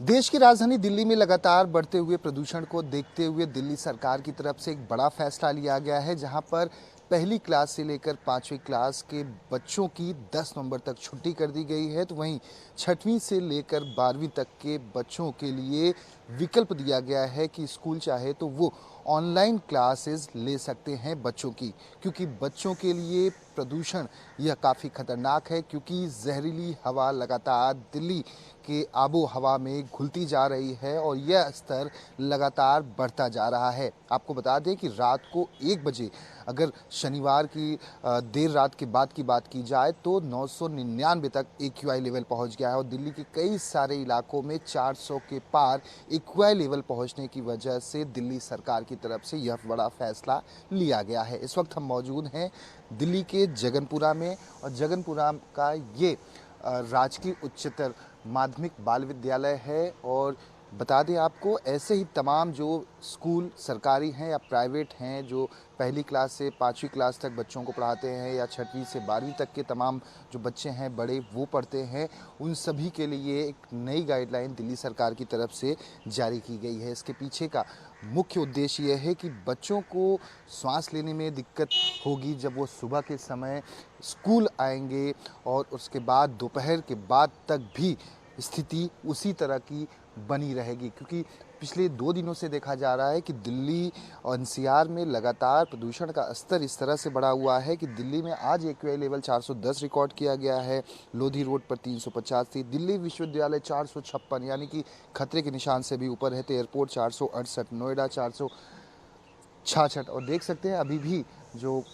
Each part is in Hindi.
देश की राजधानी दिल्ली में लगातार बढ़ते हुए प्रदूषण को देखते हुए दिल्ली सरकार की तरफ से एक बड़ा फैसला लिया गया है, जहां पर पहली क्लास से लेकर 5वीं क्लास के बच्चों की 10 नवंबर तक छुट्टी कर दी गई है। तो वहीं 6वीं से लेकर 12वीं तक के बच्चों के लिए विकल्प दिया गया है कि स्कूल चाहे तो वो ऑनलाइन क्लासेस ले सकते हैं बच्चों की, क्योंकि बच्चों के लिए प्रदूषण यह काफ़ी खतरनाक है, क्योंकि जहरीली हवा लगातार दिल्ली के आबो हवा में घुलती जा रही है और यह स्तर लगातार बढ़ता जा रहा है। आपको बता दें कि रात को 1 बजे अगर शनिवार की देर रात के बाद की बात की जाए तो 999 तक एक्यूआई लेवल पहुंच गया है और दिल्ली के कई सारे इलाकों में 400 के पार एक्यूआई लेवल पहुंचने की वजह से दिल्ली सरकार की तरफ से यह बड़ा फैसला लिया गया है। इस वक्त हम मौजूद हैं दिल्ली के जगनपुरा में और जगनपुरा का ये राजकीय उच्चतर माध्यमिक बाल विद्यालय है। और बता दें आपको, ऐसे ही तमाम जो स्कूल सरकारी हैं या प्राइवेट हैं, जो पहली क्लास से 5वीं क्लास तक बच्चों को पढ़ाते हैं या 6वीं से 12वीं तक के तमाम जो बच्चे हैं बड़े वो पढ़ते हैं, उन सभी के लिए एक नई गाइडलाइन दिल्ली सरकार की तरफ से जारी की गई है। इसके पीछे का मुख्य उद्देश्य यह है कि बच्चों को सांस लेने में दिक्कत होगी जब वो सुबह के समय स्कूल आएंगे और उसके बाद दोपहर के बाद तक भी स्थिति उसी तरह की बनी रहेगी, क्योंकि पिछले 2 दिनों से देखा जा रहा है कि दिल्ली और एनसीआर में लगातार प्रदूषण का स्तर इस तरह से बढ़ा हुआ है कि दिल्ली में आज एक्यूआई लेवल 410 रिकॉर्ड किया गया है, लोधी रोड पर 350 थी, दिल्ली विश्वविद्यालय 456 यानी कि खतरे के निशान से भी ऊपर है, तो एयरपोर्ट 468, नोएडा 466। और देख सकते हैं अभी भी जो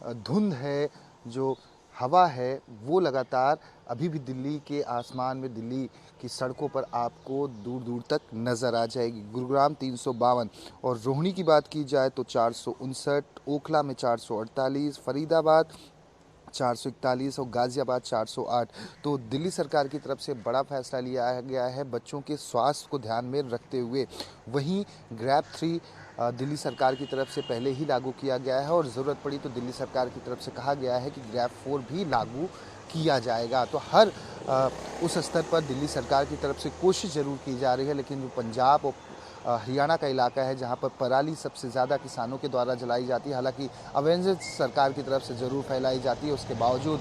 धुंध है, जो हवा है, वो लगातार अभी भी दिल्ली के आसमान में, दिल्ली की सड़कों पर आपको दूर दूर तक नज़र आ जाएगी। गुरुग्राम 352 और रोहिणी की बात की जाए तो 459, ओखला में 448, फरीदाबाद 441 और गाज़ियाबाद 408। तो दिल्ली सरकार की तरफ से बड़ा फैसला लिया गया है बच्चों के स्वास्थ्य को ध्यान में रखते हुए। वहीं ग्रैब 3 दिल्ली सरकार की तरफ से पहले ही लागू किया गया है और ज़रूरत पड़ी तो दिल्ली सरकार की तरफ से कहा गया है कि ग्रैब 4 भी लागू किया जाएगा। तो हर उस स्तर पर दिल्ली सरकार की तरफ से कोशिश ज़रूर की जा रही है, लेकिन जो पंजाब और हरियाणा का इलाका है जहां पर पराली सबसे ज़्यादा किसानों के द्वारा जलाई जाती है, हालांकि अवेयरनेस सरकार की तरफ से ज़रूर फैलाई जाती है, उसके बावजूद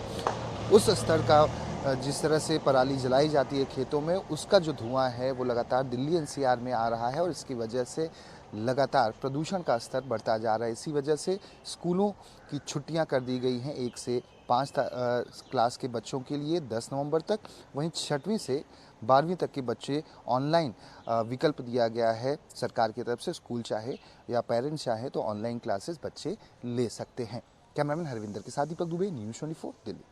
उस स्तर का जिस तरह से पराली जलाई जाती है खेतों में, उसका जो धुआं है वो लगातार दिल्ली एनसीआर में आ रहा है और इसकी वजह से लगातार प्रदूषण का स्तर बढ़ता जा रहा है। इसी वजह से स्कूलों की छुट्टियां कर दी गई हैं 1 से 5 क्लास के बच्चों के लिए 10 नवंबर तक। वहीं 6वीं से 12वीं तक के बच्चे ऑनलाइन विकल्प दिया गया है सरकार की तरफ से, स्कूल चाहे या पेरेंट्स चाहे तो ऑनलाइन क्लासेस बच्चे ले सकते हैं। कैमरामैन हरविंदर के साथ दीपक दुबे, न्यूज़ 24 दिल्ली।